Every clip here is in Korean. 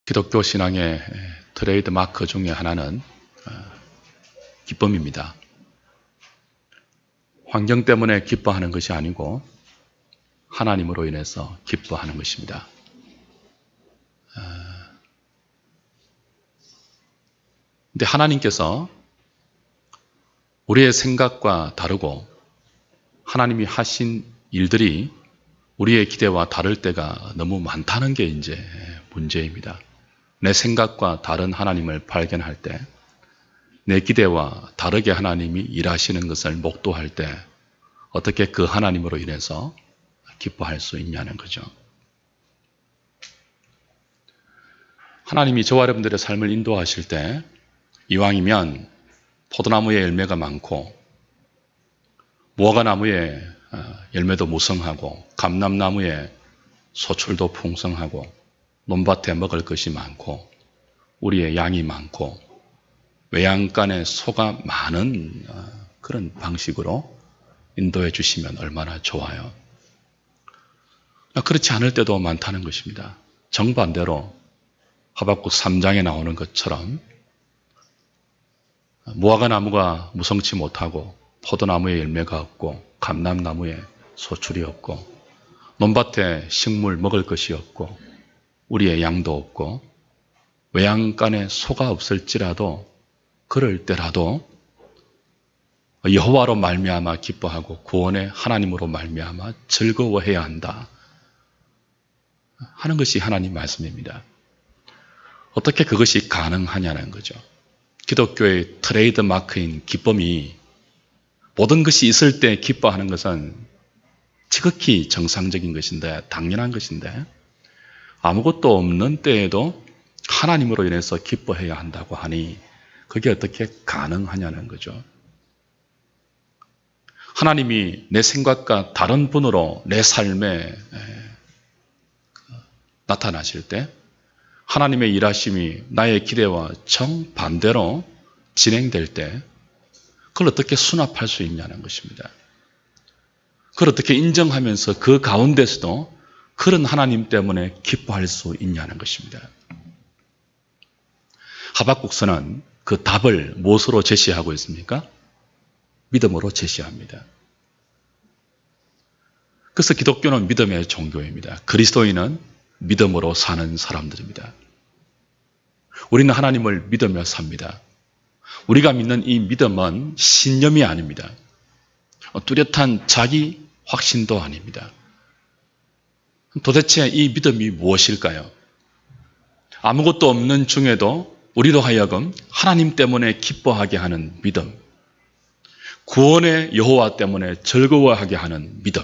기독교 신앙의 트레이드 마크 중에 하나는 기쁨입니다. 환경 때문에 기뻐하는 것이 아니고 하나님으로 인해서 기뻐하는 것입니다. 근데 하나님께서 우리의 생각과 다르고 하나님이 하신 일들이 우리의 기대와 다를 때가 너무 많다는 게 이제 문제입니다. 내 생각과 다른 하나님을 발견할 때, 내 기대와 다르게 하나님이 일하시는 것을 목도할 때 어떻게 그 하나님으로 인해서 기뻐할 수 있냐는 거죠. 하나님이 저와 여러분들의 삶을 인도하실 때 이왕이면 포도나무에 열매가 많고 무화과나무에 열매도 무성하고 감람나무에 소출도 풍성하고 논밭에 먹을 것이 많고 우리의 양이 많고 외양간에 소가 많은 그런 방식으로 인도해 주시면 얼마나 좋아요. 그렇지 않을 때도 많다는 것입니다. 정반대로 하박국 3장에 나오는 것처럼 무화과나무가 무성치 못하고 포도나무에 열매가 없고 감람나무에 소출이 없고 논밭에 식물 먹을 것이 없고 우리의 양도 없고 외양간에 소가 없을지라도 그럴 때라도 여호와로 말미암아 기뻐하고 구원의 하나님으로 말미암아 즐거워해야 한다 하는 것이 하나님 말씀입니다. 어떻게 그것이 가능하냐는 거죠. 기독교의 트레이드 마크인 기쁨이 모든 것이 있을 때 기뻐하는 것은 지극히 정상적인 것인데 당연한 것인데 아무것도 없는 때에도 하나님으로 인해서 기뻐해야 한다고 하니 그게 어떻게 가능하냐는 거죠. 하나님이 내 생각과 다른 분으로 내 삶에 나타나실 때 하나님의 일하심이 나의 기대와 정반대로 진행될 때 그걸 어떻게 수납할 수 있냐는 것입니다. 그걸 어떻게 인정하면서 그 가운데서도 그런 하나님 때문에 기뻐할 수 있냐는 것입니다. 하박국서는 그 답을 무엇으로 제시하고 있습니까? 믿음으로 제시합니다. 그래서 기독교는 믿음의 종교입니다. 그리스도인은 믿음으로 사는 사람들입니다. 우리는 하나님을 믿으며 삽니다. 우리가 믿는 이 믿음은 신념이 아닙니다. 뚜렷한 자기 확신도 아닙니다. 도대체 이 믿음이 무엇일까요? 아무것도 없는 중에도 우리로 하여금 하나님 때문에 기뻐하게 하는 믿음, 구원의 여호와 때문에 즐거워하게 하는 믿음,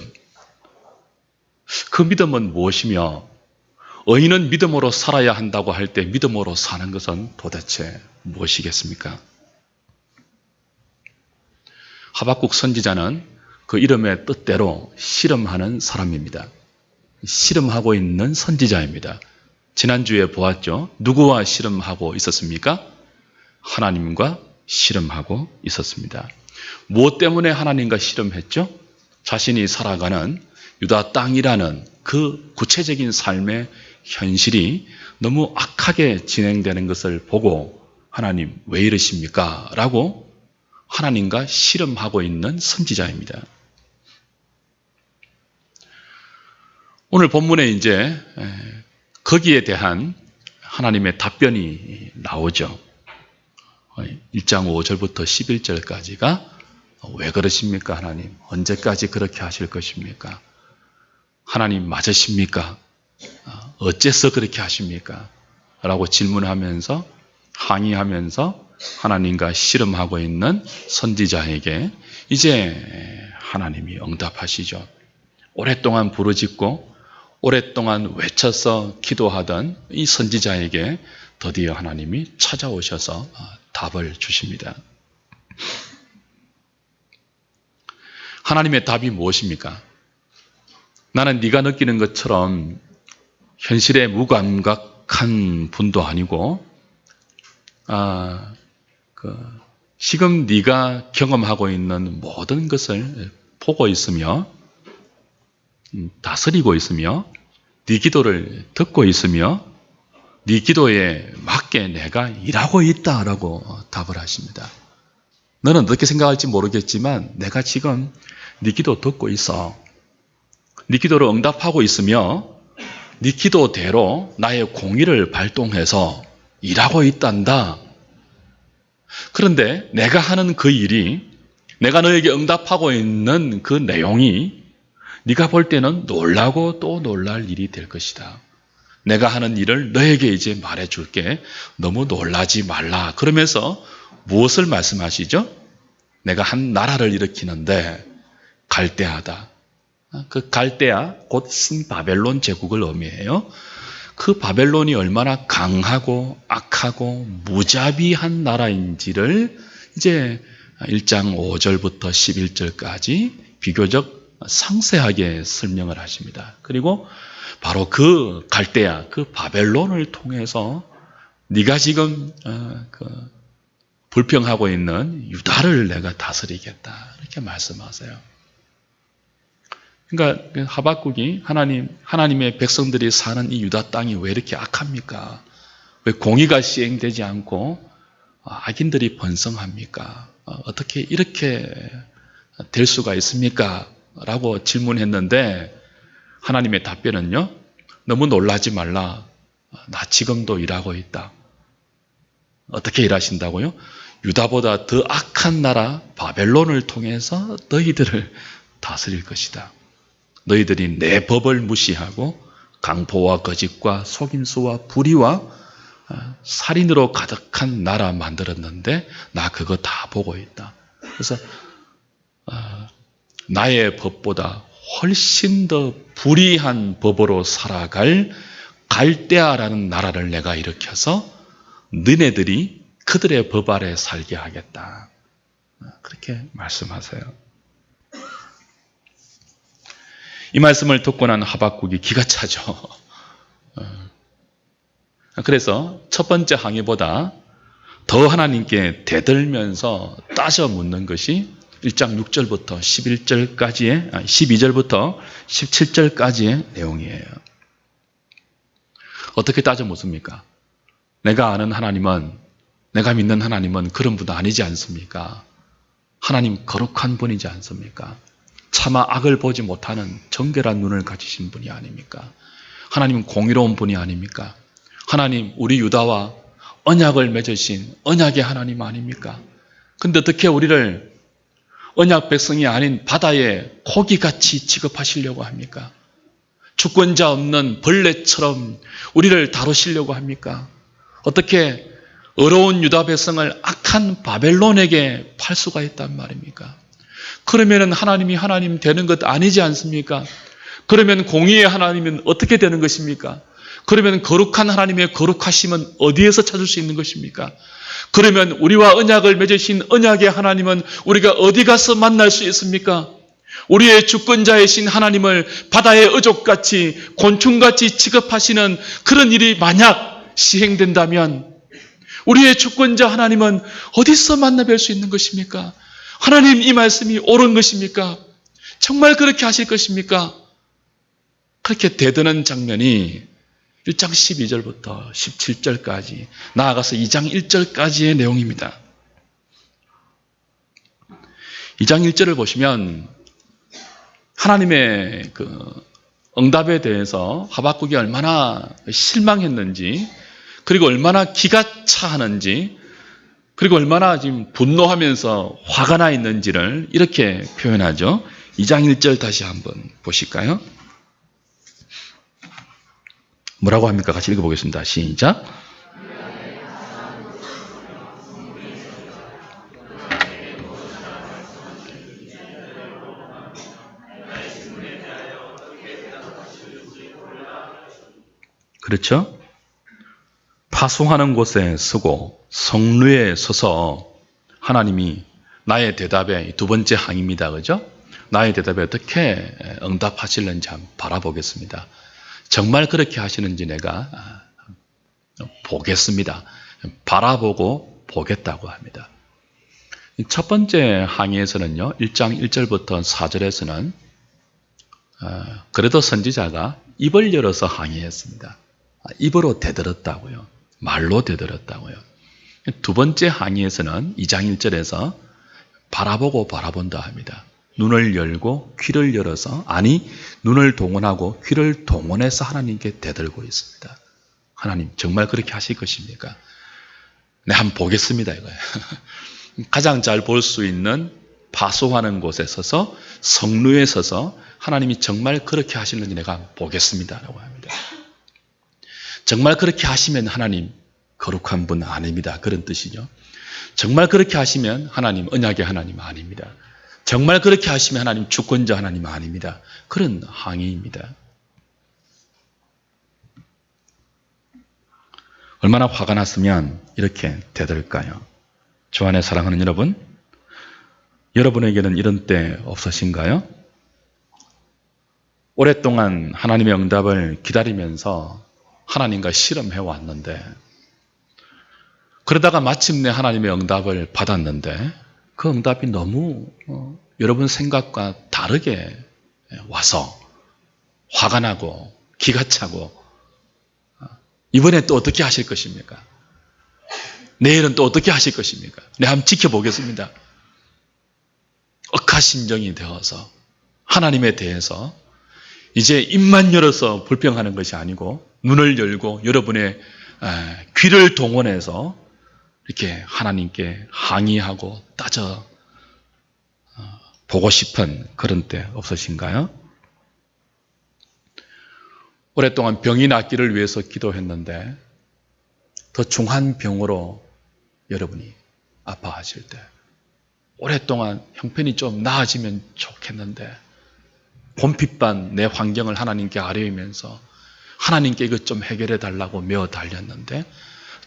그 믿음은 무엇이며 의인은 믿음으로 살아야 한다고 할 때 믿음으로 사는 것은 도대체 무엇이겠습니까? 하박국 선지자는 그 이름의 뜻대로 씨름하는 사람입니다. 씨름하고 있는 선지자입니다. 지난주에 보았죠. 누구와 씨름하고 있었습니까? 하나님과 씨름하고 있었습니다. 무엇 때문에 하나님과 씨름했죠? 자신이 살아가는 유다 땅이라는 그 구체적인 삶의 현실이 너무 악하게 진행되는 것을 보고 하나님 왜 이러십니까? 라고 하나님과 씨름하고 있는 선지자입니다. 오늘 본문에 이제 거기에 대한 하나님의 답변이 나오죠. 1장 5절부터 11절까지가 왜 그러십니까 하나님? 언제까지 그렇게 하실 것입니까? 하나님 맞으십니까? 어째서 그렇게 하십니까? 라고 질문하면서 항의하면서 하나님과 씨름하고 있는 선지자에게 이제 하나님이 응답하시죠. 오랫동안 부르짖고 오랫동안 외쳐서 기도하던 이 선지자에게 드디어 하나님이 찾아오셔서 답을 주십니다. 하나님의 답이 무엇입니까? 나는 네가 느끼는 것처럼 현실에 무감각한 분도 아니고 지금 네가 경험하고 있는 모든 것을 보고 있으며 다스리고 있으며 네 기도를 듣고 있으며 네 기도에 맞게 내가 일하고 있다라고 답을 하십니다. 너는 어떻게 생각할지 모르겠지만 내가 지금 네 기도 듣고 있어. 네 기도를 응답하고 있으며 네 기도대로 나의 공의를 발동해서 일하고 있단다. 그런데 내가 하는 그 일이, 내가 너에게 응답하고 있는 그 내용이 네가 볼 때는 놀라고 또 놀랄 일이 될 것이다. 내가 하는 일을 너에게 이제 말해줄게. 너무 놀라지 말라. 그러면서 무엇을 말씀하시죠? 내가 한 나라를 일으키는데 갈대아다. 그 갈대아, 곧 신바벨론 제국을 의미해요. 그 바벨론이 얼마나 강하고 악하고 무자비한 나라인지를 이제 1장 5절부터 11절까지 비교적 상세하게 설명을 하십니다. 그리고 바로 그 갈대아, 그 바벨론을 통해서 네가 지금 불평하고 있는 유다를 내가 다스리겠다. 이렇게 말씀하세요. 그러니까 하박국이 하나님의 백성들이 사는 이 유다 땅이 왜 이렇게 악합니까? 왜 공의가 시행되지 않고 악인들이 번성합니까? 어떻게 이렇게 될 수가 있습니까? 라고 질문했는데 하나님의 답변은요. 너무 놀라지 말라. 나 지금도 일하고 있다. 어떻게 일하신다고요? 유다보다 더 악한 나라 바벨론을 통해서 너희들을 다스릴 것이다. 너희들이 내 법을 무시하고 강포와 거짓과 속임수와 불의와 살인으로 가득한 나라 만들었는데 나 그거 다 보고 있다. 그래서 나의 법보다 훨씬 더 불의한 법으로 살아갈 갈대아라는 나라를 내가 일으켜서 너네들이 그들의 법 아래 살게 하겠다. 그렇게 말씀하세요. 이 말씀을 듣고 난 하박국이 기가 차죠. 그래서 첫 번째 항해보다 더 하나님께 대들면서 따져 묻는 것이 1장 6절부터 11절까지의 12절부터 17절까지의 내용이에요. 어떻게 따져 묻습니까? 내가 아는 하나님은, 내가 믿는 하나님은 그런 분 아니지 않습니까? 하나님 거룩한 분이지 않습니까? 차마 악을 보지 못하는 정결한 눈을 가지신 분이 아닙니까? 하나님은 공의로운 분이 아닙니까? 하나님 우리 유다와 언약을 맺으신 언약의 하나님 아닙니까? 근데 어떻게 우리를 언약 백성이 아닌 바다의 고기같이 취급하시려고 합니까? 주권자 없는 벌레처럼 우리를 다루시려고 합니까? 어떻게 어려운 유다 백성을 악한 바벨론에게 팔 수가 있단 말입니까? 그러면 하나님이 하나님 되는 것 아니지 않습니까? 그러면 공의의 하나님은 어떻게 되는 것입니까? 그러면 거룩한 하나님의 거룩하심은 어디에서 찾을 수 있는 것입니까? 그러면 우리와 언약을 맺으신 언약의 하나님은 우리가 어디 가서 만날 수 있습니까? 우리의 주권자이신 하나님을 바다의 어족같이 곤충같이 취급하시는 그런 일이 만약 시행된다면 우리의 주권자 하나님은 어디서 만나뵐 수 있는 것입니까? 하나님 이 말씀이 옳은 것입니까? 정말 그렇게 하실 것입니까? 그렇게 대드는 장면이 1장 12절부터 17절까지 나아가서 2장 1절까지의 내용입니다. 2장 1절을 보시면 하나님의 그 응답에 대해서 하박국이 얼마나 실망했는지 그리고 얼마나 기가 차하는지 그리고 얼마나 지금 분노하면서 화가 나 있는지를 이렇게 표현하죠. 2장 1절 다시 한번 보실까요? 뭐라고 합니까? 같이 읽어보겠습니다. 시작. 그렇죠? 파송하는 곳에 서고 성루에 서서 하나님이 나의 대답에 두 번째 항입니다. 그죠? 나의 대답에 어떻게 응답하실는지 한번 바라보겠습니다. 정말 그렇게 하시는지 내가 보겠습니다. 바라보고 보겠다고 합니다. 첫 번째 항에서는요. 1장 1절부터 4절에서는 그래도 선지자가 입을 열어서 항의했습니다. 입으로 대들었다고요. 말로 대들었다고요. 두 번째 항의에서는 2장 1절에서 바라보고 바라본다 합니다. 눈을 열고 귀를 열어서, 아니 눈을 동원하고 귀를 동원해서 하나님께 대들고 있습니다. 하나님 정말 그렇게 하실 것입니까? 네, 한번 보겠습니다 이거예요. 가장 잘 볼 수 있는 파수하는 곳에 서서, 성루에 서서 하나님이 정말 그렇게 하시는지 내가 한번 보겠습니다 라고 합니다. 정말 그렇게 하시면 하나님 거룩한 분 아닙니다. 그런 뜻이죠. 정말 그렇게 하시면 하나님 언약의 하나님 아닙니다. 정말 그렇게 하시면 하나님 주권자 하나님 아닙니다. 그런 항의입니다. 얼마나 화가 났으면 이렇게 대들까요? 주 안에 사랑하는 여러분, 여러분에게는 이런 때 없으신가요? 오랫동안 하나님의 응답을 기다리면서 하나님과 실험해 왔는데, 그러다가 마침내 하나님의 응답을 받았는데 그 응답이 너무 여러분 생각과 다르게 와서 화가 나고 기가 차고, 이번에 또 어떻게 하실 것입니까? 내일은 또 어떻게 하실 것입니까? 네, 한번 지켜보겠습니다. 억하심정이 되어서 하나님에 대해서 이제 입만 열어서 불평하는 것이 아니고 눈을 열고 여러분의 귀를 동원해서 이렇게 하나님께 항의하고 따져 보고 싶은 그런 때 없으신가요? 오랫동안 병이 낫기를 위해서 기도했는데 더 중한 병으로 여러분이 아파하실 때, 오랫동안 형편이 좀 나아지면 좋겠는데 봄빛반 내 환경을 하나님께 아뢰면서 하나님께 이것 좀 해결해 달라고 메어 달렸는데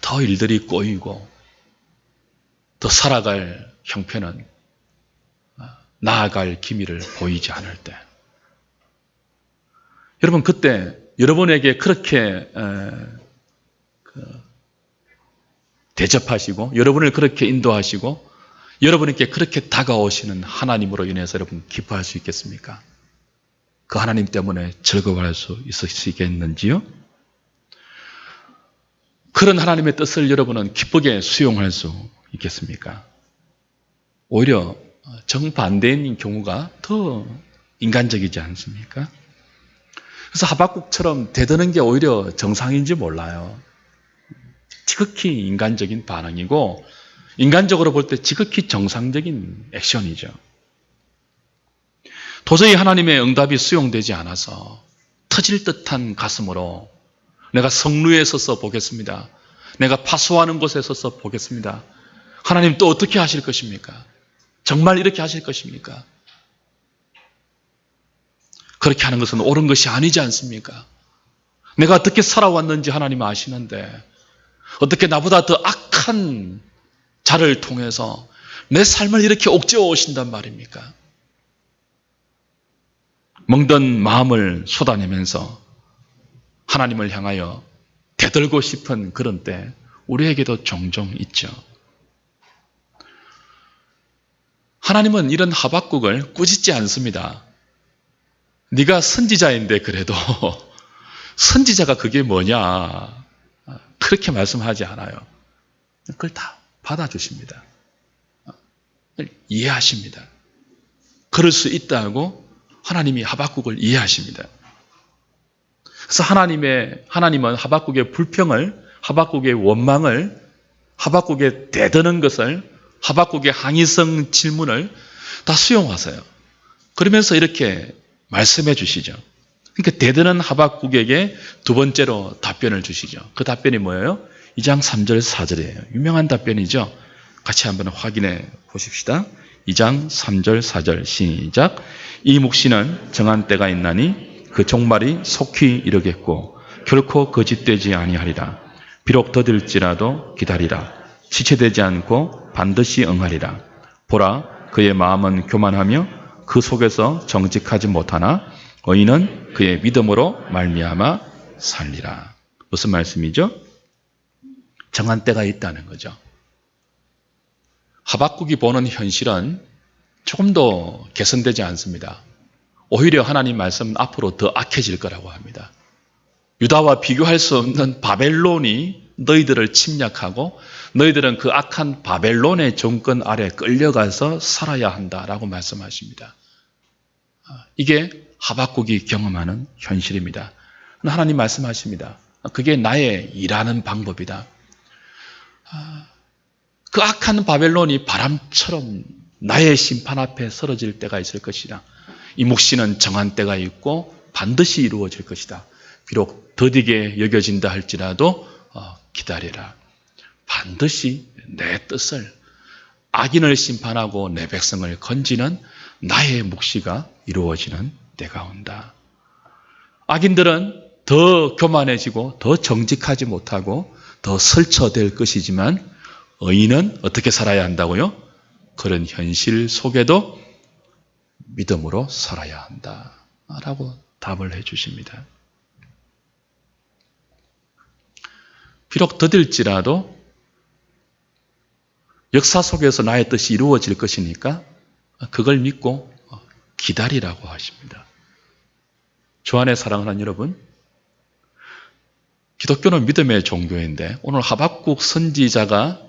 더 일들이 꼬이고 더 살아갈 형편은, 나아갈 기미를 보이지 않을 때, 여러분 그때 여러분에게 그렇게 대접하시고 여러분을 그렇게 인도하시고 여러분에게 그렇게 다가오시는 하나님으로 인해서 여러분 기뻐할 수 있겠습니까? 그 하나님 때문에 즐거워할 수 있으시겠는지요? 그런 하나님의 뜻을 여러분은 기쁘게 수용할 수 있겠습니까? 오히려 정반대인 경우가 더 인간적이지 않습니까? 그래서 하박국처럼 대드는 게 오히려 정상인지 몰라요. 지극히 인간적인 반응이고 인간적으로 볼 때 지극히 정상적인 액션이죠. 도저히 하나님의 응답이 수용되지 않아서 터질 듯한 가슴으로 내가 성루에 서서 보겠습니다. 내가 파수하는 곳에 서서 보겠습니다. 하나님 또 어떻게 하실 것입니까? 정말 이렇게 하실 것입니까? 그렇게 하는 것은 옳은 것이 아니지 않습니까? 내가 어떻게 살아왔는지 하나님 아시는데 어떻게 나보다 더 악한 자를 통해서 내 삶을 이렇게 옥죄어 오신단 말입니까? 멍든 마음을 쏟아내면서 하나님을 향하여 대들고 싶은 그런 때 우리에게도 종종 있죠. 하나님은 이런 하박국을 꾸짖지 않습니다. 네가 선지자인데 그래도 선지자가 그게 뭐냐 그렇게 말씀하지 않아요. 그걸 다 받아주십니다. 이해하십니다. 그럴 수 있다고 하나님이 하박국을 이해하십니다. 그래서 하나님은 하박국의 불평을, 하박국의 원망을, 하박국의 대드는 것을, 하박국의 항의성 질문을 다 수용하세요. 그러면서 이렇게 말씀해 주시죠. 그러니까 대드는 하박국에게 두 번째로 답변을 주시죠. 그 답변이 뭐예요? 2장 3절 4절이에요. 유명한 답변이죠. 같이 한번 확인해 보십시다. 2장 3절 4절 시작. 이 묵시는 정한 때가 있나니 그 종말이 속히 이르겠고 결코 거짓되지 아니하리라. 비록 더딜지라도 기다리라. 지체되지 않고 반드시 응하리라. 보라, 그의 마음은 교만하며 그 속에서 정직하지 못하나 의인은 그의 믿음으로 말미암아 살리라. 무슨 말씀이죠? 정한 때가 있다는 거죠. 하박국이 보는 현실은 조금 더 개선되지 않습니다. 오히려 하나님 말씀은 앞으로 더 악해질 거라고 합니다. 유다와 비교할 수 없는 바벨론이 너희들을 침략하고 너희들은 그 악한 바벨론의 정권 아래 끌려가서 살아야 한다라고 말씀하십니다. 이게 하박국이 경험하는 현실입니다. 하나님 말씀하십니다. 그게 나의 일하는 방법이다. 그 악한 바벨론이 바람처럼 나의 심판 앞에 쓰러질 때가 있을 것이다. 이 묵시는 정한 때가 있고 반드시 이루어질 것이다. 비록 더디게 여겨진다 할지라도 기다리라. 반드시 내 뜻을 악인을 심판하고 내 백성을 건지는 나의 묵시가 이루어지는 때가 온다. 악인들은 더 교만해지고 더 정직하지 못하고 더 설쳐될 것이지만 의인은 어떻게 살아야 한다고요? 그런 현실 속에도 믿음으로 살아야 한다 라고 답을 해주십니다. 비록 더딜지라도 역사 속에서 나의 뜻이 이루어질 것이니까 그걸 믿고 기다리라고 하십니다. 주 안에 사랑하는 여러분, 기독교는 믿음의 종교인데 오늘 하박국 선지자가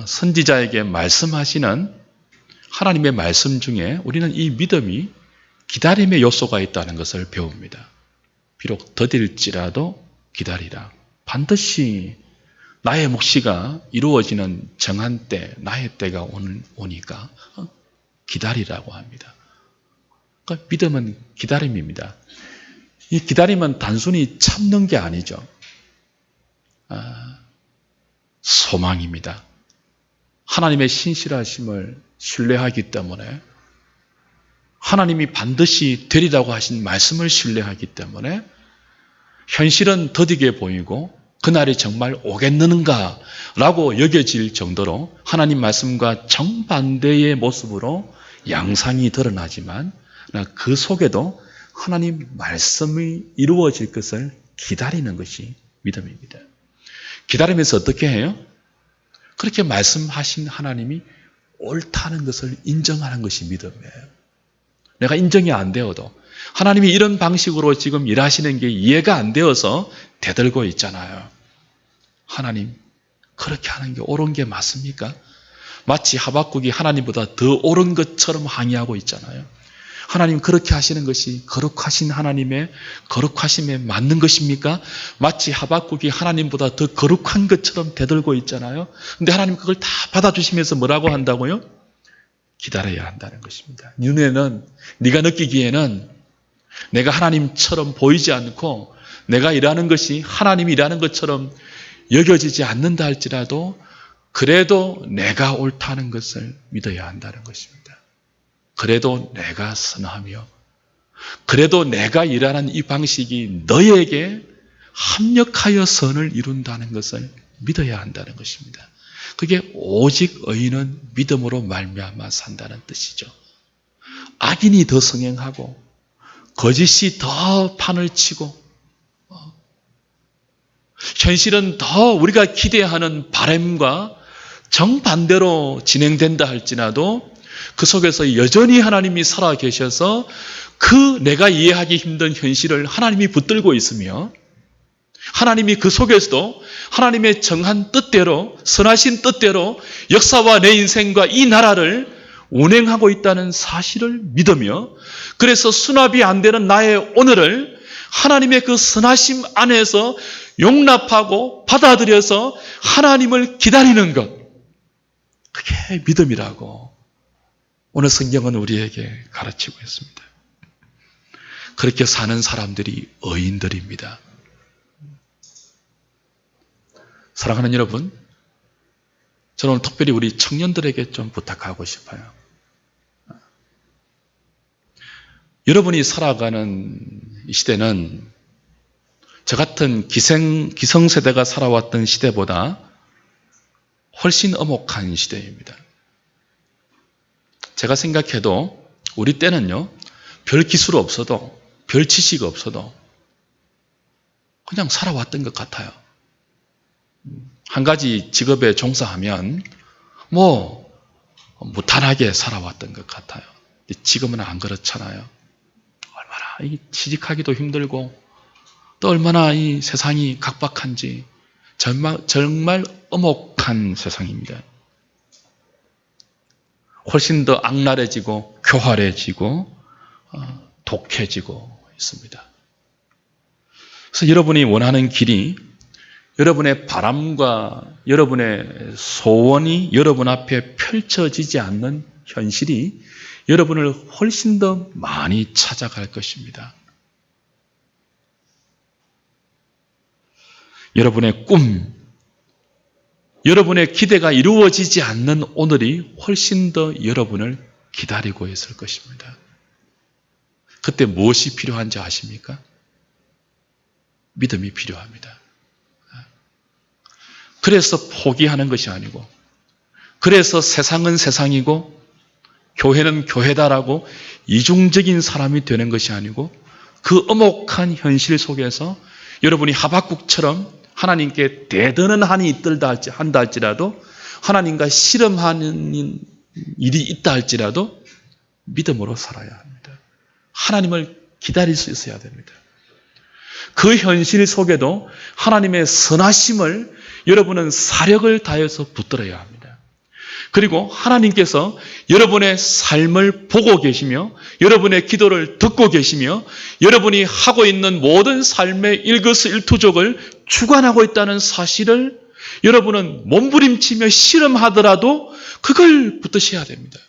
선지자에게 말씀하시는 하나님의 말씀 중에 우리는 이 믿음이 기다림의 요소가 있다는 것을 배웁니다. 비록 더딜지라도 기다리라. 반드시 나의 묵시가 이루어지는 정한 때, 나의 때가 오니까 기다리라고 합니다. 그러니까 믿음은 기다림입니다. 이 기다림은 단순히 참는 게 아니죠. 소망입니다. 하나님의 신실하심을 신뢰하기 때문에 하나님이 반드시 되리라고 하신 말씀을 신뢰하기 때문에 현실은 더디게 보이고 그날이 정말 오겠는가라고 여겨질 정도로 하나님 말씀과 정반대의 모습으로 양상이 드러나지만 그 속에도 하나님 말씀이 이루어질 것을 기다리는 것이 믿음입니다. 기다리면서 어떻게 해요? 그렇게 말씀하신 하나님이 옳다는 것을 인정하는 것이 믿음이에요. 내가 인정이 안 되어도 하나님이 이런 방식으로 지금 일하시는 게 이해가 안 되어서 대들고 있잖아요. 하나님, 그렇게 하는 게 옳은 게 맞습니까? 마치 하박국이 하나님보다 더 옳은 것처럼 항의하고 있잖아요. 하나님 그렇게 하시는 것이 거룩하신 하나님의 거룩하심에 맞는 것입니까? 마치 하박국이 하나님보다 더 거룩한 것처럼 대들고 있잖아요. 근데 하나님 그걸 다 받아주시면서 뭐라고 한다고요? 기다려야 한다는 것입니다. 눈에는 네가 느끼기에는 내가 하나님처럼 보이지 않고 내가 일하는 것이 하나님이 일하는 것처럼 여겨지지 않는다 할지라도 그래도 내가 옳다는 것을 믿어야 한다는 것입니다. 그래도 내가 선하며 그래도 내가 일하는 이 방식이 너에게 합력하여 선을 이룬다는 것을 믿어야 한다는 것입니다. 그게 오직 의인은 믿음으로 말미암아 산다는 뜻이죠. 악인이 더 성행하고 거짓이 더 판을 치고 현실은 더 우리가 기대하는 바람과 정반대로 진행된다 할지라도 그 속에서 여전히 하나님이 살아계셔서 그 내가 이해하기 힘든 현실을 하나님이 붙들고 있으며 하나님이 그 속에서도 하나님의 정한 뜻대로 선하신 뜻대로 역사와 내 인생과 이 나라를 운행하고 있다는 사실을 믿으며 그래서 수납이 안 되는 나의 오늘을 하나님의 그 선하심 안에서 용납하고 받아들여서 하나님을 기다리는 것, 그게 믿음이라고 오늘 성경은 우리에게 가르치고 있습니다. 그렇게 사는 사람들이 의인들입니다. 사랑하는 여러분, 저는 오늘 특별히 우리 청년들에게 좀 부탁하고 싶어요. 여러분이 살아가는 이 시대는 저 같은 기성세대가 살아왔던 시대보다 훨씬 엄혹한 시대입니다. 제가 생각해도 우리 때는요, 별 기술 없어도 별 지식 없어도 그냥 살아왔던 것 같아요. 한 가지 직업에 종사하면 무탈하게 살아왔던 것 같아요. 지금은 안 그렇잖아요. 얼마나 취직하기도 힘들고 또 얼마나 이 세상이 각박한지 정말 엄혹한 세상입니다. 훨씬 더 악랄해지고 교활해지고 독해지고 있습니다. 그래서 여러분이 원하는 길이, 여러분의 바람과 여러분의 소원이 여러분 앞에 펼쳐지지 않는 현실이 여러분을 훨씬 더 많이 찾아갈 것입니다. 여러분의 꿈, 여러분의 기대가 이루어지지 않는 오늘이 훨씬 더 여러분을 기다리고 있을 것입니다. 그때 무엇이 필요한지 아십니까? 믿음이 필요합니다. 그래서 포기하는 것이 아니고, 그래서 세상은 세상이고 교회는 교회다라고 이중적인 사람이 되는 것이 아니고, 그 엄혹한 현실 속에서 여러분이 하박국처럼 하나님께 대드는 한이 있다 한다 할지라도, 하나님과 씨름하는 일이 있다 할지라도 믿음으로 살아야 합니다. 하나님을 기다릴 수 있어야 됩니다. 그 현실 속에도 하나님의 선하심을 여러분은 사력을 다해서 붙들어야 합니다. 그리고 하나님께서 여러분의 삶을 보고 계시며, 여러분의 기도를 듣고 계시며, 여러분이 하고 있는 모든 삶의 일거수일투족을 주관하고 있다는 사실을 여러분은 몸부림치며 씨름하더라도 그걸 붙드셔야 됩니다.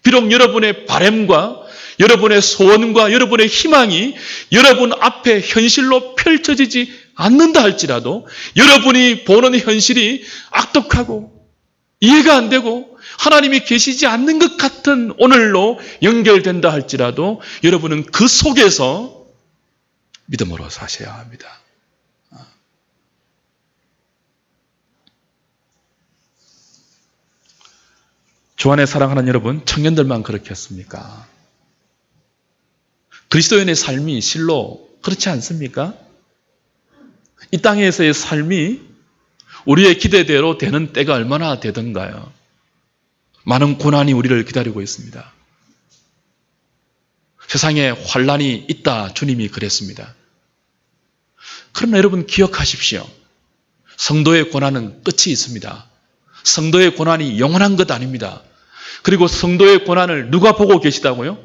비록 여러분의 바람과 여러분의 소원과 여러분의 희망이 여러분 앞에 현실로 펼쳐지지 않는다 할지라도, 여러분이 보는 현실이 악독하고 이해가 안 되고 하나님이 계시지 않는 것 같은 오늘로 연결된다 할지라도 여러분은 그 속에서 믿음으로 사셔야 합니다. 주 안에 사랑하는 여러분, 청년들만 그렇게 했습니까? 그리스도인의 삶이 실로 그렇지 않습니까? 이 땅에서의 삶이 우리의 기대대로 되는 때가 얼마나 되던가요? 많은 고난이 우리를 기다리고 있습니다. 세상에 환난이 있다, 주님이 그랬습니다. 그러나 여러분 기억하십시오. 성도의 고난은 끝이 있습니다. 성도의 고난이 영원한 것 아닙니다. 그리고 성도의 고난을 누가 보고 계시다고요?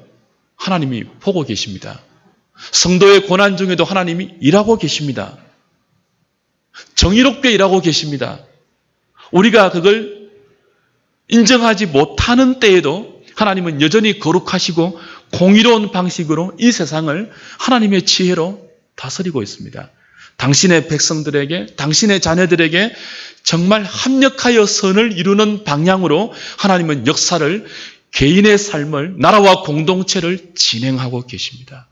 하나님이 보고 계십니다. 성도의 고난 중에도 하나님이 일하고 계십니다. 정의롭게 일하고 계십니다. 우리가 그걸 인정하지 못하는 때에도 하나님은 여전히 거룩하시고 공의로운 방식으로 이 세상을 하나님의 지혜로 다스리고 있습니다. 당신의 백성들에게, 당신의 자녀들에게 정말 합력하여 선을 이루는 방향으로 하나님은 역사를, 개인의 삶을, 나라와 공동체를 진행하고 계십니다.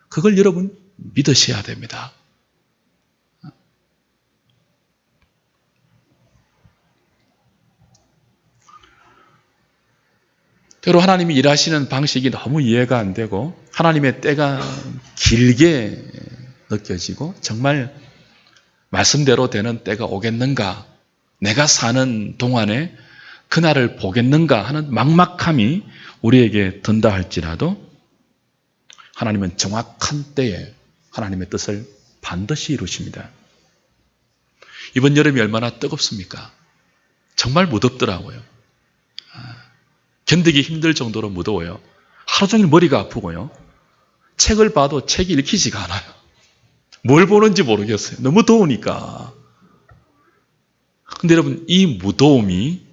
그걸 여러분 믿으셔야 됩니다. 때로 하나님이 일하시는 방식이 너무 이해가 안 되고 하나님의 때가 길게 느껴지고 정말 말씀대로 되는 때가 오겠는가, 내가 사는 동안에 그날을 보겠는가 하는 막막함이 우리에게 든다 할지라도 하나님은 정확한 때에 하나님의 뜻을 반드시 이루십니다. 이번 여름이 얼마나 뜨겁습니까? 정말 무덥더라고요. 견디기 힘들 정도로 무더워요. 하루 종일 머리가 아프고요. 책을 봐도 책이 읽히지가 않아요. 뭘 보는지 모르겠어요. 너무 더우니까. 근데 여러분, 이 무더움이,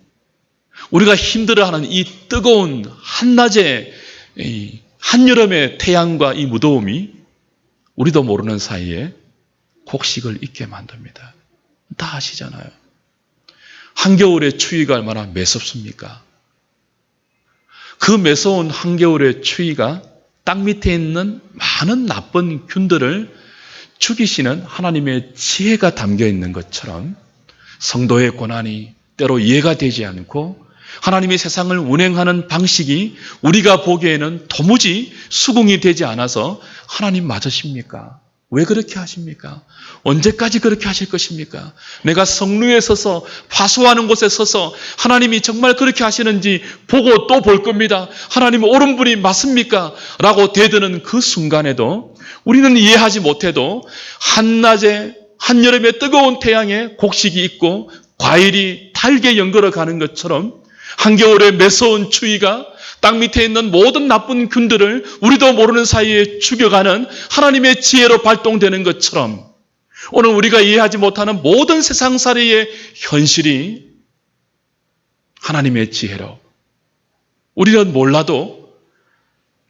우리가 힘들어하는 이 뜨거운 한낮의 한여름의 태양과 이 무더움이 우리도 모르는 사이에 곡식을 잊게 만듭니다. 다 아시잖아요. 한겨울의 추위가 얼마나 매섭습니까? 그 매서운 한겨울의 추위가 땅 밑에 있는 많은 나쁜 균들을 죽이시는 하나님의 지혜가 담겨 있는 것처럼 성도의 고난이 때로 이해가 되지 않고 하나님의 세상을 운행하는 방식이 우리가 보기에는 도무지 수긍이 되지 않아서 하나님 맞으십니까? 왜 그렇게 하십니까? 언제까지 그렇게 하실 것입니까? 내가 성루에 서서 파수하는 곳에 서서 하나님이 정말 그렇게 하시는지 보고 또 볼 겁니다. 하나님 옳은 분이 맞습니까? 라고 대드는 그 순간에도 우리는 이해하지 못해도 한낮에 한여름의 뜨거운 태양에 곡식이 있고 과일이 달게 연걸어 가는 것처럼 한겨울의 매서운 추위가 땅 밑에 있는 모든 나쁜 균들을 우리도 모르는 사이에 죽여가는 하나님의 지혜로 발동되는 것처럼 오늘 우리가 이해하지 못하는 모든 세상살이의 현실이 하나님의 지혜로 우리는 몰라도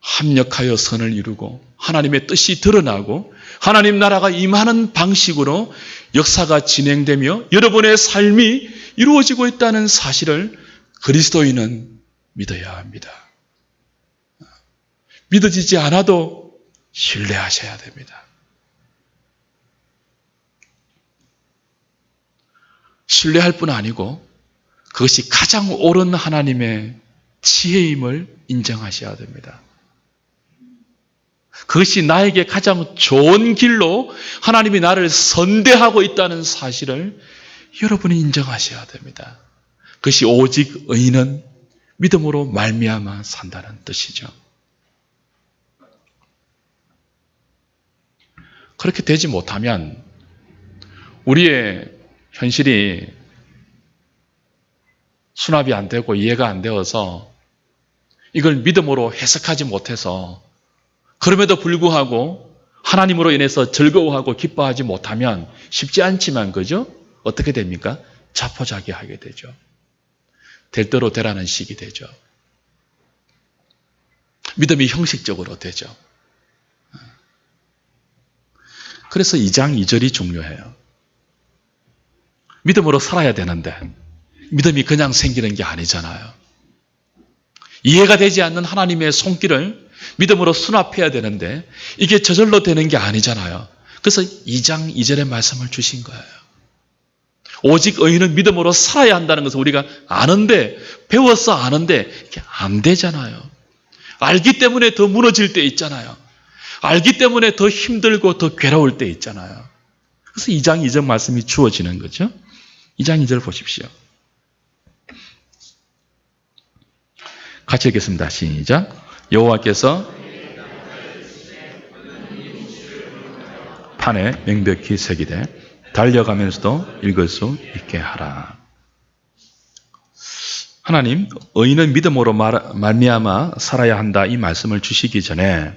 합력하여 선을 이루고 하나님의 뜻이 드러나고 하나님 나라가 임하는 방식으로 역사가 진행되며 여러분의 삶이 이루어지고 있다는 사실을 그리스도인은 믿어야 합니다. 믿어지지 않아도 신뢰하셔야 됩니다. 신뢰할 뿐 아니고 그것이 가장 옳은 하나님의 지혜임을 인정하셔야 됩니다. 그것이 나에게 가장 좋은 길로 하나님이 나를 선대하고 있다는 사실을 여러분이 인정하셔야 됩니다. 그것이 오직 의인은 믿음으로 말미암아 산다는 뜻이죠. 그렇게 되지 못하면 우리의 현실이 수납이 안 되고 이해가 안 되어서 이걸 믿음으로 해석하지 못해서 그럼에도 불구하고 하나님으로 인해서 즐거워하고 기뻐하지 못하면 쉽지 않지만 그죠? 어떻게 됩니까? 자포자기하게 되죠. 될 대로 되라는 식이 되죠. 믿음이 형식적으로 되죠. 그래서 2장 2절이 중요해요. 믿음으로 살아야 되는데 믿음이 그냥 생기는 게 아니잖아요. 이해가 되지 않는 하나님의 손길을 믿음으로 수납해야 되는데 이게 저절로 되는 게 아니잖아요. 그래서 2장 2절의 말씀을 주신 거예요. 오직 의인은 믿음으로 살아야 한다는 것을 우리가 아는데 배워서 아는데 이게 안 되잖아요. 알기 때문에 더 무너질 때 있잖아요. 알기 때문에 더 힘들고 더 괴로울 때 있잖아요. 그래서 2장 2절 말씀이 주어지는 거죠. 2장 2절 보십시오. 같이 읽겠습니다. 시작. 여호와께서 판에 명백히 새기되 달려가면서도 읽을 수 있게 하라. 하나님, 의인은 믿음으로 말미암아 살아야 한다 이 말씀을 주시기 전에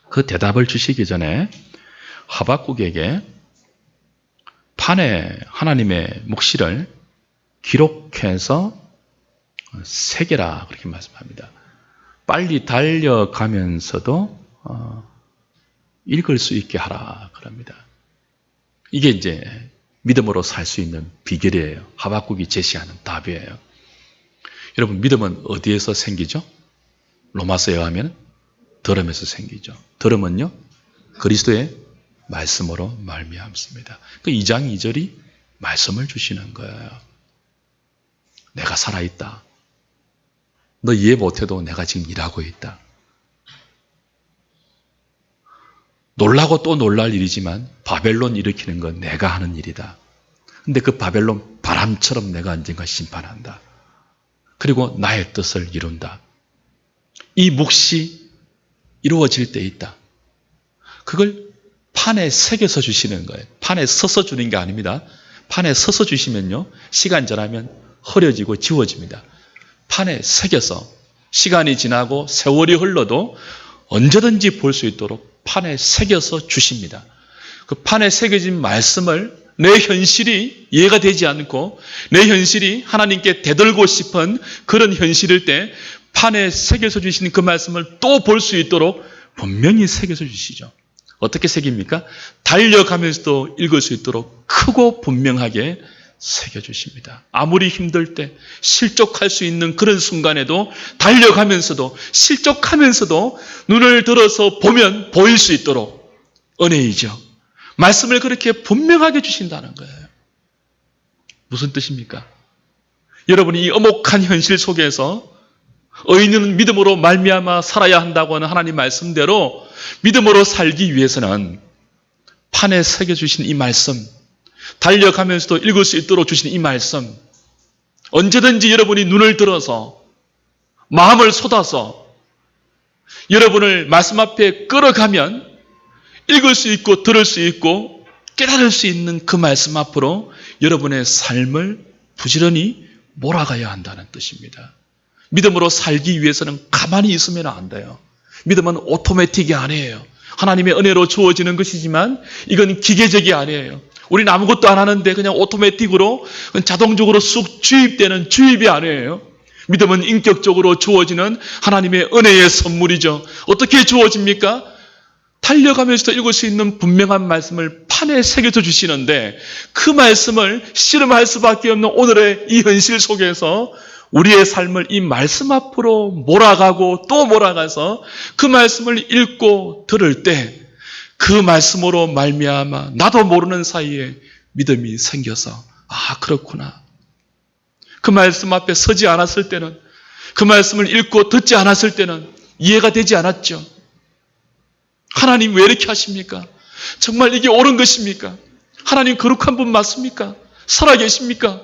그 대답을 주시기 전에 하박국에게 판에 하나님의 묵시를 기록해서 새겨라 그렇게 말씀합니다. 빨리 달려가면서도 읽을 수 있게 하라 그럽니다. 이게 이제 믿음으로 살 수 있는 비결이에요. 하박국이 제시하는 답이에요. 여러분, 믿음은 어디에서 생기죠? 로마서에 의하면 들음에서 생기죠. 들음은요, 그리스도의 말씀으로 말미암습니다. 그 2장 2절이 말씀을 주시는 거예요. 내가 살아있다. 너 이해 못해도 내가 지금 일하고 있다. 놀라고 또 놀랄 일이지만 바벨론 일으키는 건 내가 하는 일이다. 근데 그 바벨론 바람처럼 내가 언젠가 심판한다. 그리고 나의 뜻을 이룬다. 이 묵시 이루어질 때 있다. 그걸 판에 새겨서 주시는 거예요. 판에 서서 주는 게 아닙니다. 판에 서서 주시면요, 시간 지나면 흐려지고 지워집니다. 판에 새겨서 시간이 지나고 세월이 흘러도 언제든지 볼 수 있도록 판에 새겨서 주십니다. 그 판에 새겨진 말씀을 내 현실이 이해가 되지 않고 내 현실이 하나님께 되돌고 싶은 그런 현실일 때 판에 새겨서 주시는 그 말씀을 또 볼 수 있도록 분명히 새겨서 주시죠. 어떻게 새깁니까? 달려가면서도 읽을 수 있도록 크고 분명하게 새겨주십니다. 아무리 힘들 때 실족할 수 있는 그런 순간에도 달려가면서도 실족하면서도 눈을 들어서 보면 보일 수 있도록 은혜이죠. 말씀을 그렇게 분명하게 주신다는 거예요. 무슨 뜻입니까? 여러분이 이 엄혹한 현실 속에서 의인은 믿음으로 말미암아 살아야 한다고 하는 하나님 말씀대로 믿음으로 살기 위해서는 판에 새겨주신 이 말씀, 달려가면서도 읽을 수 있도록 주신 이 말씀, 언제든지 여러분이 눈을 들어서 마음을 쏟아서 여러분을 말씀 앞에 끌어가면 읽을 수 있고 들을 수 있고 깨달을 수 있는 그 말씀 앞으로 여러분의 삶을 부지런히 몰아가야 한다는 뜻입니다. 믿음으로 살기 위해서는 가만히 있으면 안 돼요. 믿음은 오토매틱이 아니에요. 하나님의 은혜로 주어지는 것이지만 이건 기계적이 아니에요. 우리는 아무것도 안 하는데 그냥 오토매틱으로 자동적으로 쑥 주입되는 주입이 아니에요. 믿음은 인격적으로 주어지는 하나님의 은혜의 선물이죠. 어떻게 주어집니까? 달려가면서도 읽을 수 있는 분명한 말씀을 판에 새겨져 주시는데 그 말씀을 씨름할 수밖에 없는 오늘의 이 현실 속에서 우리의 삶을 이 말씀 앞으로 몰아가고 또 몰아가서 그 말씀을 읽고 들을 때 그 말씀으로 말미암아 나도 모르는 사이에 믿음이 생겨서 아 그렇구나. 그 말씀 앞에 서지 않았을 때는 그 말씀을 읽고 듣지 않았을 때는 이해가 되지 않았죠. 하나님 왜 이렇게 하십니까? 정말 이게 옳은 것입니까? 하나님 거룩한 분 맞습니까? 살아계십니까?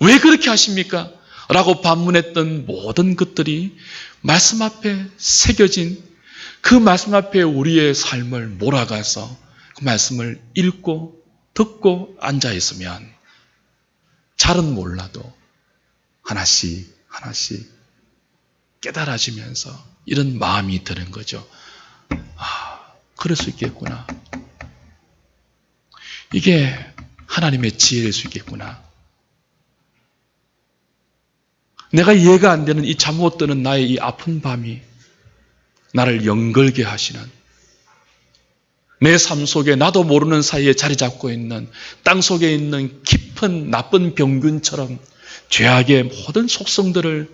왜 그렇게 하십니까? 라고 반문했던 모든 것들이 말씀 앞에 새겨진 그 말씀 앞에 우리의 삶을 몰아가서 그 말씀을 읽고 듣고 앉아있으면 잘은 몰라도 하나씩 하나씩 깨달아지면서 이런 마음이 드는 거죠. 아, 그럴 수 있겠구나. 이게 하나님의 지혜일 수 있겠구나. 내가 이해가 안 되는 이 잠 못 드는 나의 이 아픈 밤이 나를 영걸게 하시는 내 삶 속에 나도 모르는 사이에 자리 잡고 있는 땅 속에 있는 깊은 나쁜 병균처럼 죄악의 모든 속성들을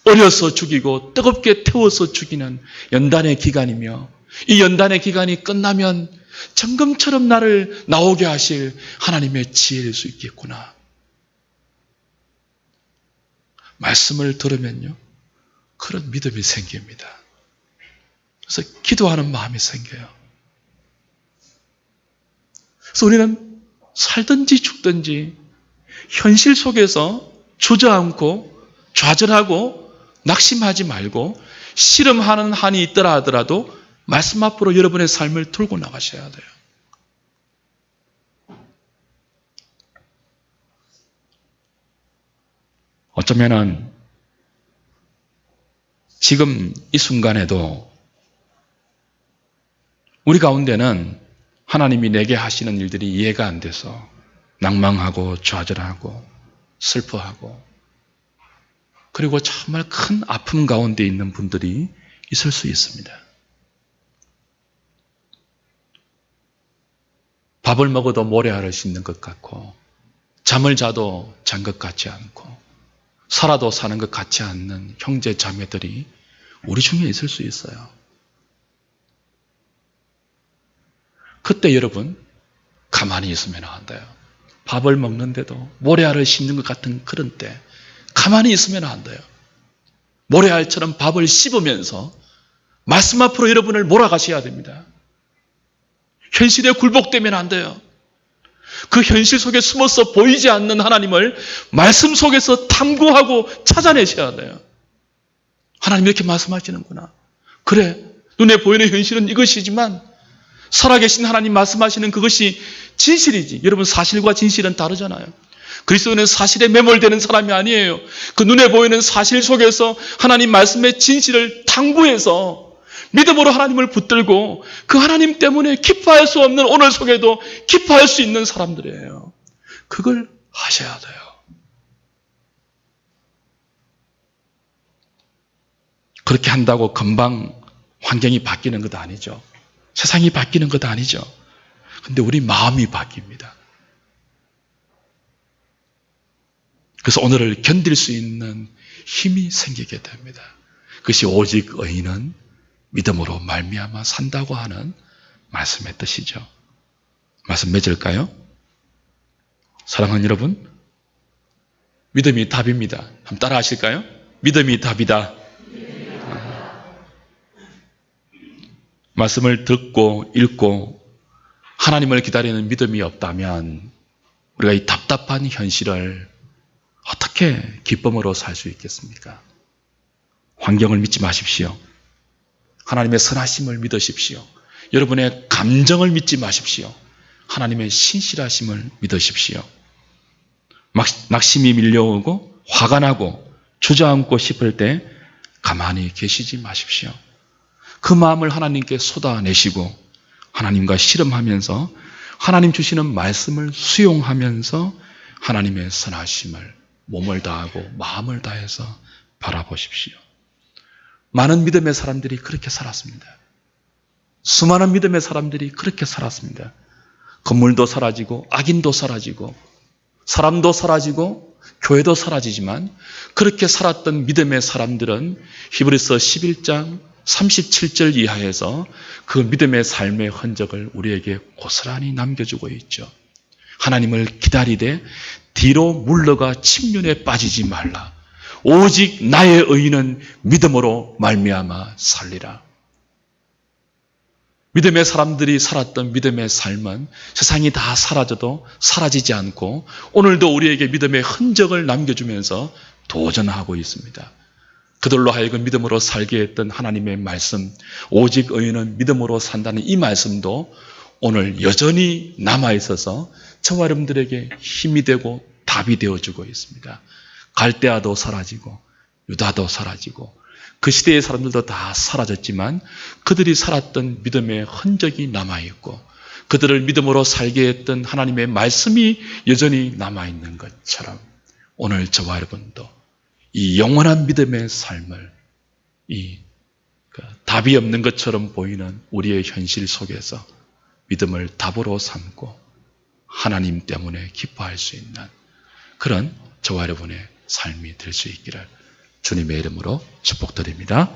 어려서 죽이고 뜨겁게 태워서 죽이는 연단의 기간이며 이 연단의 기간이 끝나면 정금처럼 나를 나오게 하실 하나님의 지혜일 수 있겠구나. 말씀을 들으면요 그런 믿음이 생깁니다. 그래서 기도하는 마음이 생겨요. 그래서 우리는 살든지 죽든지 현실 속에서 주저앉고 좌절하고 낙심하지 말고 씨름하는 한이 있더라 하더라도 말씀 앞으로 여러분의 삶을 들고 나가셔야 돼요. 어쩌면은 지금 이 순간에도 우리 가운데는 하나님이 내게 하시는 일들이 이해가 안 돼서 낭망하고 좌절하고 슬퍼하고 그리고 정말 큰 아픔 가운데 있는 분들이 있을 수 있습니다. 밥을 먹어도 모래알을 씹는 것 같고 잠을 자도 잔 것 같지 않고 살아도 사는 것 같지 않는 형제 자매들이 우리 중에 있을 수 있어요. 그때 여러분 가만히 있으면 안 돼요. 밥을 먹는데도 모래알을 씹는 것 같은 그런 때 가만히 있으면 안 돼요. 모래알처럼 밥을 씹으면서 말씀 앞으로 여러분을 몰아가셔야 됩니다. 현실에 굴복되면 안 돼요. 그 현실 속에 숨어서 보이지 않는 하나님을 말씀 속에서 탐구하고 찾아내셔야 돼요. 하나님 이렇게 말씀하시는구나. 그래, 눈에 보이는 현실은 이것이지만 살아계신 하나님 말씀하시는 그것이 진실이지. 여러분 사실과 진실은 다르잖아요. 그리스도는 사실에 매몰되는 사람이 아니에요. 그 눈에 보이는 사실 속에서 하나님 말씀의 진실을 탐구해서 믿음으로 하나님을 붙들고 그 하나님 때문에 기뻐할 수 없는 오늘 속에도 기뻐할 수 있는 사람들이에요. 그걸 하셔야 돼요. 그렇게 한다고 금방 환경이 바뀌는 것 아니죠. 세상이 바뀌는 것 아니죠. 근데 우리 마음이 바뀝니다. 그래서 오늘을 견딜 수 있는 힘이 생기게 됩니다. 그것이 오직 의인은 믿음으로 말미암아 산다고 하는 말씀의 뜻이죠. 말씀 맺을까요? 사랑하는 여러분, 믿음이 답입니다. 한번 따라 하실까요? 믿음이 답이다. 말씀을 듣고 읽고 하나님을 기다리는 믿음이 없다면 우리가 이 답답한 현실을 어떻게 기쁨으로 살 수 있겠습니까? 환경을 믿지 마십시오. 하나님의 선하심을 믿으십시오. 여러분의 감정을 믿지 마십시오. 하나님의 신실하심을 믿으십시오. 낙심이 밀려오고 화가 나고 주저앉고 싶을 때 가만히 계시지 마십시오. 그 마음을 하나님께 쏟아내시고 하나님과 씨름하면서 하나님 주시는 말씀을 수용하면서 하나님의 선하심을 몸을 다하고 마음을 다해서 바라보십시오. 많은 믿음의 사람들이 그렇게 살았습니다. 수많은 믿음의 사람들이 그렇게 살았습니다. 건물도 사라지고 악인도 사라지고 사람도 사라지고 교회도 사라지지만 그렇게 살았던 믿음의 사람들은 히브리서 11장 37절 이하에서 그 믿음의 삶의 흔적을 우리에게 고스란히 남겨주고 있죠. 하나님을 기다리되 뒤로 물러가 침륜에 빠지지 말라. 오직 나의 의인은 믿음으로 말미암아 살리라. 믿음의 사람들이 살았던 믿음의 삶은 세상이 다 사라져도 사라지지 않고 오늘도 우리에게 믿음의 흔적을 남겨주면서 도전하고 있습니다. 그들로 하여금 믿음으로 살게 했던 하나님의 말씀, 오직 의인은 믿음으로 산다는 이 말씀도 오늘 여전히 남아있어서 저와 여러분들에게 힘이 되고 답이 되어주고 있습니다. 갈대아도 사라지고 유다도 사라지고 그 시대의 사람들도 다 사라졌지만 그들이 살았던 믿음의 흔적이 남아있고 그들을 믿음으로 살게 했던 하나님의 말씀이 여전히 남아있는 것처럼 오늘 저와 여러분도 이 영원한 믿음의 삶을 답이 없는 것처럼 보이는 우리의 현실 속에서 믿음을 답으로 삼고 하나님 때문에 기뻐할 수 있는 그런 저와 여러분의 삶이 될 수 있기를 주님의 이름으로 축복드립니다.